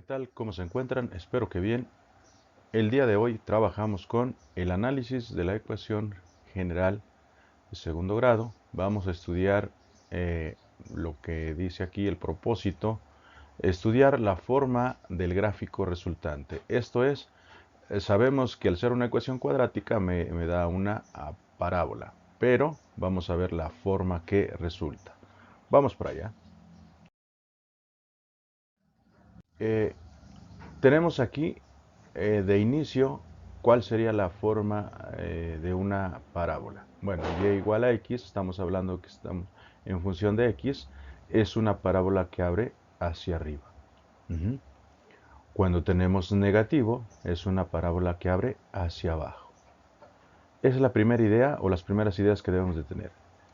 tal? ¿Cómo se encuentran? Espero que bien. El día de hoy trabajamos con el análisis de la ecuación general de segundo grado. Vamos a estudiar lo que dice aquí el propósito, estudiar la forma del gráfico resultante. Esto es, sabemos que al ser una ecuación cuadrática me da una parábola, pero vamos a ver la forma que resulta. Vamos para allá. Eh, Tenemos aquí de inicio cuál sería la forma de una parábola. Bueno, y igual a x, estamos hablando que estamos en función de x, es una parábola que abre hacia arriba. Ujú. Cuando tenemos negativo, es una parábola que abre hacia abajo. Esa es la primera idea o las primeras ideas que debemos de tener.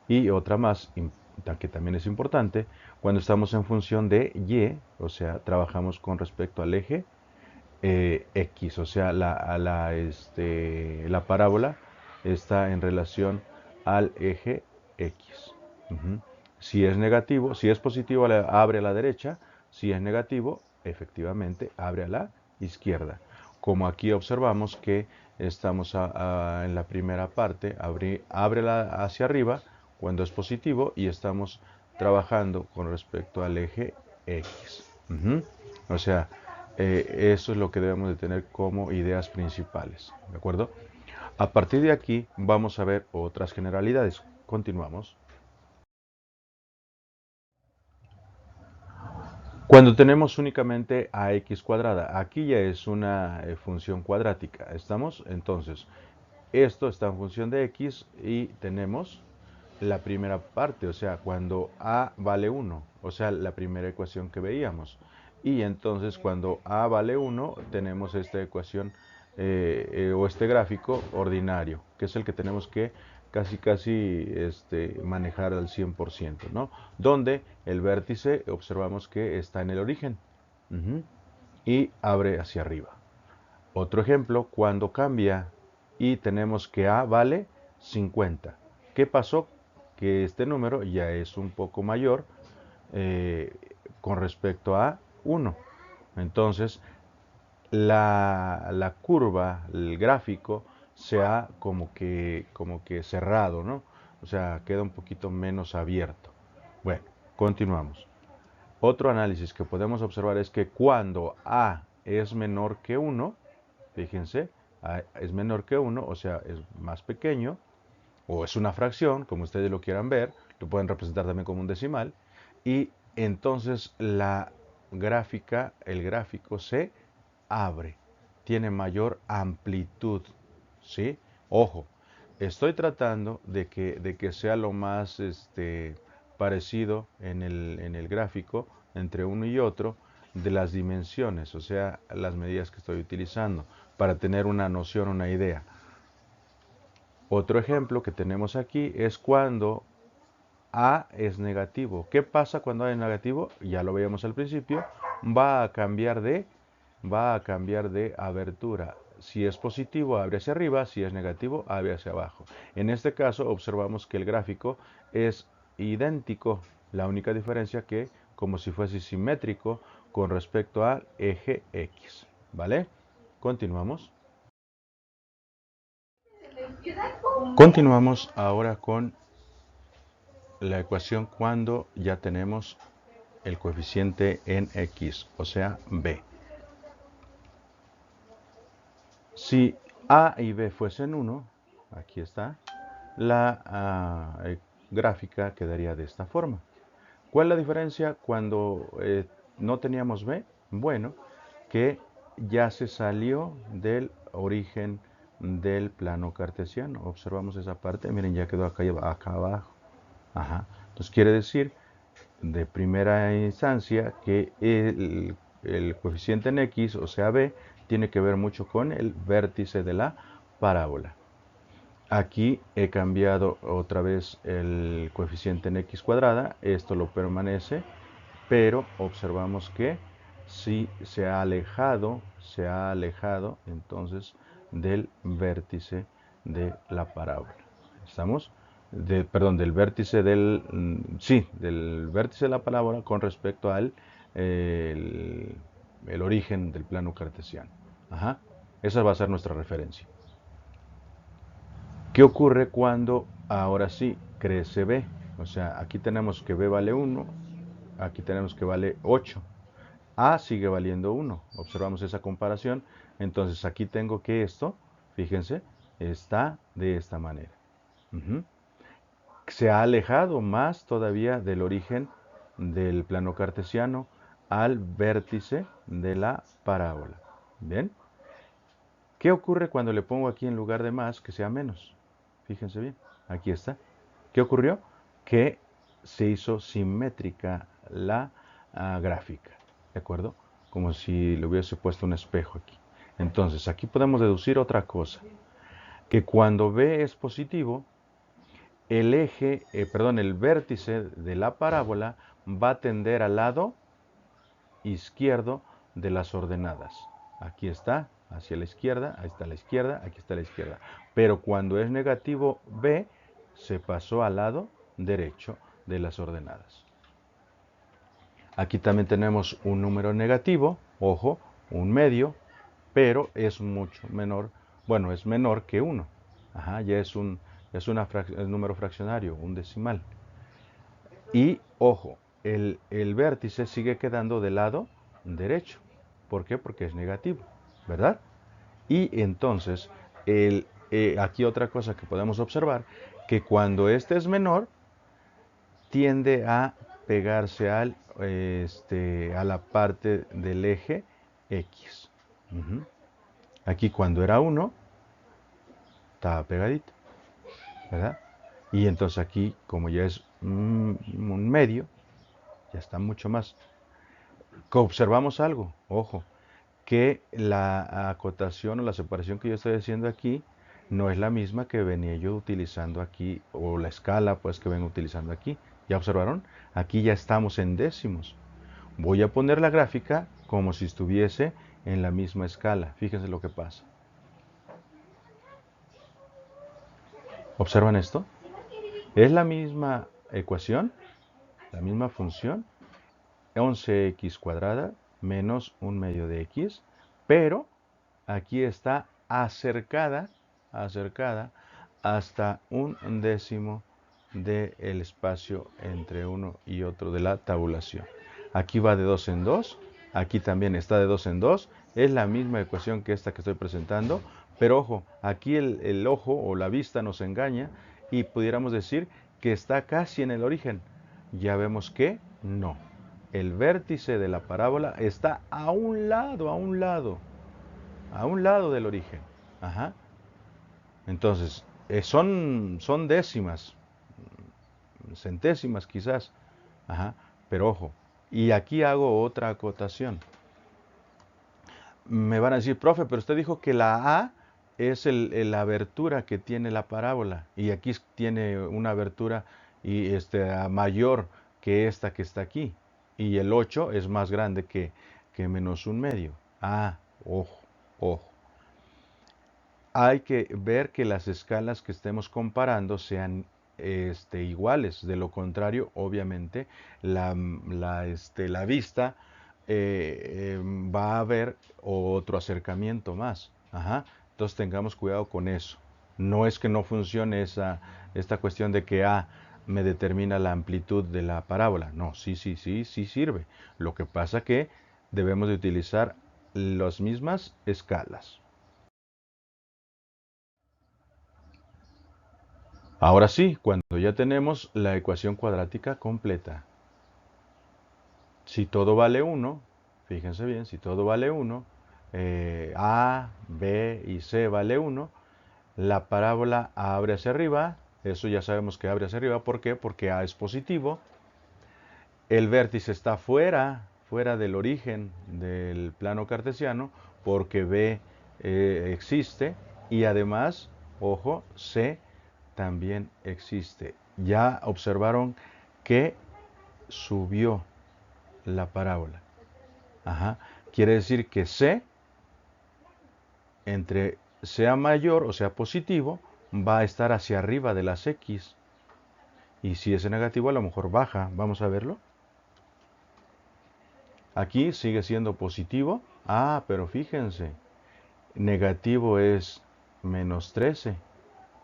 Y otra más, que también es importante, cuando estamos en función de y, o sea, trabajamos con respecto al eje X, o sea, la parábola está en relación al eje X. Ujú. Si es negativo, si es positivo, abre a la derecha; si es negativo, efectivamente, abre a la izquierda. Como aquí observamos que estamos en la primera parte, abre hacia arriba cuando es positivo y estamos trabajando con respecto al eje X. Ujú. O sea, eso es lo que debemos de tener como ideas principales, ¿de acuerdo? A partir de aquí vamos a ver otras generalidades. Continuamos. Cuando tenemos únicamente ax cuadrada, aquí ya es una función cuadrática, ¿estamos? Entonces, esto está en función de x y tenemos la primera parte, o sea, cuando a vale 1, o sea, la primera ecuación que veíamos. Y entonces cuando a vale 1, tenemos esta ecuación o este gráfico ordinario, que es el que tenemos que casi manejar al 100%, ¿no? Donde el vértice observamos que está en el origen. Ujú. Y abre hacia arriba. Otro ejemplo, cuando cambia y tenemos que a vale 50. ¿Qué pasó? Que este número ya es un poco mayor eh, con respecto a 1. Entonces, la curva, el gráfico, se ha como que cerrado, ¿no? O sea, queda un poquito menos abierto. Bueno, continuamos. Otro análisis que podemos observar es que cuando a es menor que 1, fíjense, a es menor que 1, o sea, es más pequeño, o es una fracción, como ustedes lo quieran ver, lo pueden representar también como un decimal, y entonces el gráfico se abre, tiene mayor amplitud, ¿sí? Ojo, estoy tratando de que sea lo más parecido en el gráfico entre uno y otro de las dimensiones, o sea, las medidas que estoy utilizando, para tener una noción, una idea. Otro ejemplo que tenemos aquí es cuando A es negativo. ¿Qué pasa cuando A es negativo? Ya lo veíamos al principio, va a cambiar de, va a cambiar de abertura. Si es positivo, abre hacia arriba; si es negativo, abre hacia abajo. En este caso, observamos que el gráfico es idéntico, la única diferencia que como si fuese simétrico con respecto al eje X. ¿Vale? Continuamos. Continuamos ahora con la ecuación cuando ya tenemos el coeficiente en x, o sea, b. Si a y b fuesen 1, aquí está, la gráfica quedaría de esta forma. ¿Cuál es la diferencia cuando no teníamos b? Bueno, que ya se salió del origen del plano cartesiano. Observamos esa parte, miren, ya quedó acá abajo. Ajá. Entonces quiere decir de primera instancia que el coeficiente en x, o sea b, tiene que ver mucho con el vértice de la parábola. Aquí he cambiado otra vez el coeficiente en x cuadrada, esto lo permanece, pero observamos que sí se ha alejado entonces del vértice de la parábola. ¿Estamos? Perdón, del vértice sí, del vértice de la parábola con respecto al el, el origen del plano cartesiano. Ajá. Esa va a ser nuestra referencia. ¿Qué ocurre cuando ahora sí crece b? O sea, aquí tenemos que b vale 1, aquí tenemos que vale 8. A sigue valiendo 1. Observamos esa comparación. Entonces aquí tengo que esto, fíjense, está de esta manera. Ujú. Se ha alejado más todavía del origen del plano cartesiano al vértice de la parábola. ¿Bien? ¿Qué ocurre cuando le pongo aquí en lugar de más que sea menos? Fíjense bien, aquí está. ¿Qué ocurrió? Que se hizo simétrica la gráfica, ¿de acuerdo? Como si le hubiese puesto un espejo aquí. Entonces, aquí podemos deducir otra cosa, que cuando B es positivo, el eje, perdón, el vértice de la parábola va a tender al lado izquierdo de las ordenadas. Aquí está, hacia la izquierda, ahí está la izquierda, aquí está la izquierda. Pero cuando es negativo B, se pasó al lado derecho de las ordenadas. Aquí también tenemos un número negativo, ojo, un medio, pero es mucho menor, bueno, es menor que 1. Ajá, ya es un número fraccionario, un decimal. Y ojo, el vértice sigue quedando del lado derecho. ¿Por qué? Porque es negativo, ¿verdad? Y entonces, aquí otra cosa que podemos observar, que cuando este es menor, tiende a pegarse a la parte del eje X. Ujú. Aquí cuando era 1, estaba pegadito, ¿verdad? Y entonces aquí, como ya es un medio, ya está mucho más. Observamos algo, ojo, que la acotación o la separación que yo estoy haciendo aquí no es la misma que venía yo utilizando aquí, o la escala pues que vengo utilizando aquí. ¿Ya observaron? Aquí ya estamos en décimos. Voy a poner la gráfica como si estuviese en la misma escala. Fíjense lo que pasa. ¿Observan esto? Es la misma ecuación, la misma función, 11x cuadrada menos un medio de x, pero aquí está acercada hasta un décimo del espacio entre uno y otro de la tabulación. Aquí va de 2 en 2, aquí también está de 2 en 2, es la misma ecuación que esta que estoy presentando, pero ojo, aquí el ojo o la vista nos engaña y pudiéramos decir que está casi en el origen. Ya vemos que no. El vértice de la parábola está a un lado, a un lado del origen. Ajá. Entonces, son décimas, centésimas quizás. Ajá. Pero ojo, y aquí hago otra acotación. Me van a decir, profe, pero usted dijo que la A es la abertura que tiene la parábola. Y aquí tiene una abertura mayor que esta que está aquí. Y el 8 es más grande que menos un medio. Ah, ojo, ojo. Hay que ver que las escalas que estemos comparando sean iguales. De lo contrario, obviamente, la vista va a haber otro acercamiento más. Ajá. Entonces tengamos cuidado con eso. No es que no funcione esta cuestión de que A me determina la amplitud de la parábola. No, sí sirve. Lo que pasa que debemos de utilizar las mismas escalas. Ahora sí, cuando ya tenemos la ecuación cuadrática completa. Si todo vale 1, fíjense bien, si todo vale 1, A, B y C vale 1, la parábola abre hacia arriba, eso ya sabemos que abre hacia arriba, ¿por qué? Porque A es positivo, el vértice está fuera del origen del plano cartesiano, porque B existe, y además, ojo, C también existe. Ya observaron que subió la parábola. Ajá. Quiere decir que C, entre sea mayor o sea positivo, va a estar hacia arriba de las X. Y si es negativo, a lo mejor baja. Vamos a verlo. Aquí sigue siendo positivo. Ah, pero fíjense, negativo es menos 13.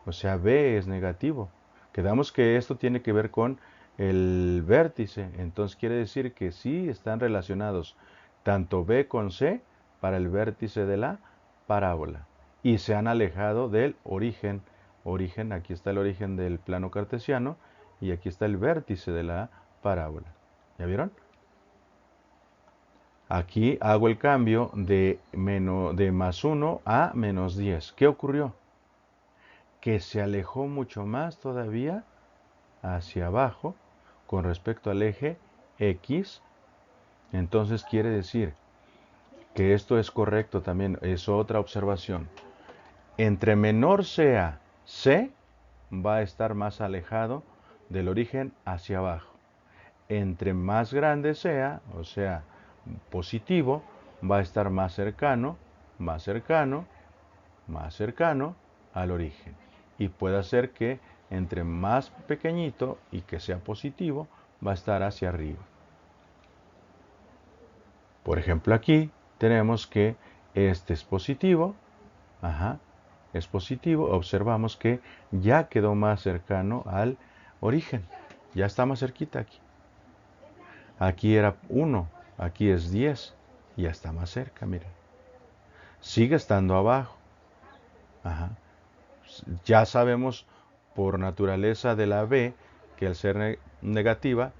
O sea, B es negativo. Quedamos que esto tiene que ver con el vértice. Entonces quiere decir que sí están relacionados tanto B con C para el vértice de la parábola. Y se han alejado del origen. Origen, aquí está el origen del plano cartesiano y aquí está el vértice de la parábola. ¿Ya vieron? Aquí hago el cambio de más 1 a menos 10. ¿Qué ocurrió? Que se alejó mucho más todavía hacia abajo con respecto al eje X. Entonces quiere decir que esto es correcto también, es otra observación. Entre menor sea C, va a estar más alejado del origen hacia abajo. Entre más grande sea, o sea, positivo, va a estar más cercano, más cercano, más cercano al origen. Y puede ser que entre más pequeñito y que sea positivo, va a estar hacia arriba. Por ejemplo, aquí tenemos que este es positivo. Ajá, es positivo. Observamos que ya quedó más cercano al origen. Ya está más cerquita aquí. Aquí era 1, aquí es 10. Ya está más cerca, miren. Sigue estando abajo. Ajá. Ya sabemos por naturaleza de la B que al ser negativa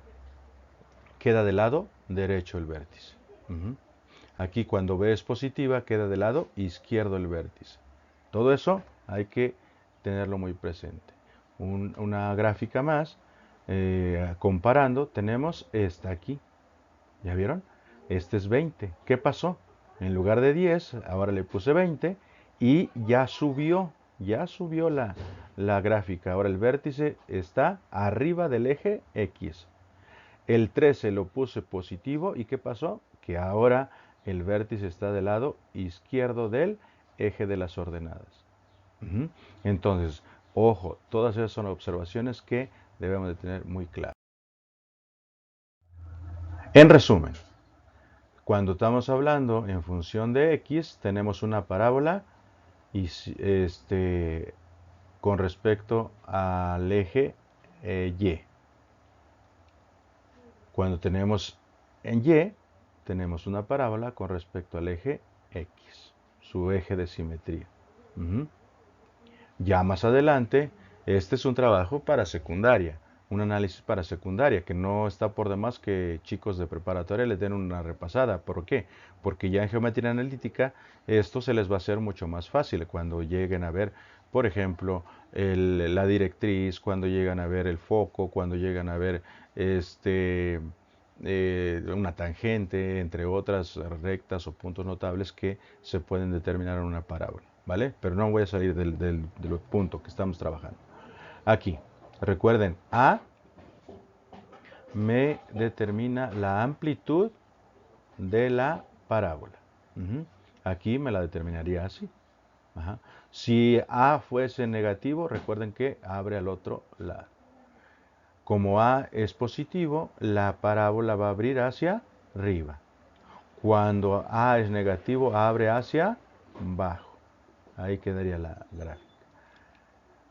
queda del lado derecho el vértice. Aquí cuando B es positiva queda del lado izquierdo el vértice. Todo eso hay que tenerlo muy presente. Una gráfica más, comparando, tenemos esta aquí. ¿Ya vieron? Este es 20. ¿Qué pasó? En lugar de 10, ahora le puse 20 y ya subió la gráfica. Ahora el vértice está arriba del eje X. El 13 lo puse positivo y ¿qué pasó? Que ahora el vértice está del lado izquierdo del eje de las ordenadas. Entonces, ojo, todas esas son observaciones que debemos de tener muy claras. En resumen, cuando estamos hablando en función de x, tenemos una parábola y con respecto al eje y. Cuando tenemos en y, tenemos una parábola con respecto al eje x, su eje de simetría. Ya más adelante, este es un trabajo para secundaria, un análisis para secundaria, que no está por demás que chicos de preparatoria les den una repasada. ¿Por qué? Porque ya en geometría analítica esto se les va a hacer mucho más fácil cuando lleguen a ver, por ejemplo, la directriz, cuando llegan a ver el foco, cuando llegan a ver una tangente, entre otras rectas o puntos notables que se pueden determinar en una parábola. ¿Vale? Pero no voy a salir del punto que estamos trabajando. Aquí, recuerden, A me determina la amplitud de la parábola. Aquí me la determinaría así. Ajá. Si A fuese negativo, recuerden que abre al otro lado. Como A es positivo, la parábola va a abrir hacia arriba. Cuando A es negativo, abre hacia abajo. Ahí quedaría la gráfica.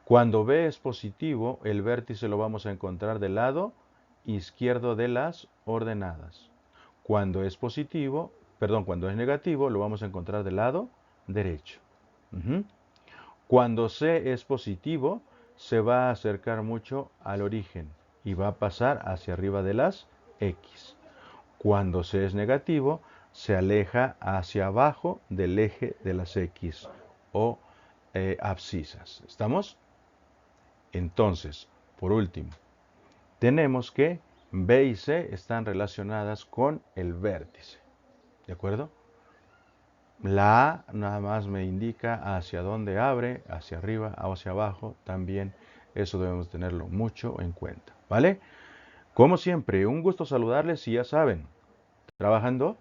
Cuando B es positivo, el vértice lo vamos a encontrar del lado izquierdo de las ordenadas. Cuando es positivo, perdón, cuando es negativo, lo vamos a encontrar del lado derecho. Cuando C es positivo, se va a acercar mucho al origen y va a pasar hacia arriba de las X. Cuando C es negativo, se aleja hacia abajo del eje de las X o abscisas. ¿Estamos? Entonces, por último, tenemos que B y C están relacionadas con el vértice. ¿De acuerdo? La A nada más me indica hacia dónde abre, hacia arriba o hacia abajo. También eso debemos tenerlo mucho en cuenta. ¿Vale? Como siempre, un gusto saludarles y ya saben, trabajando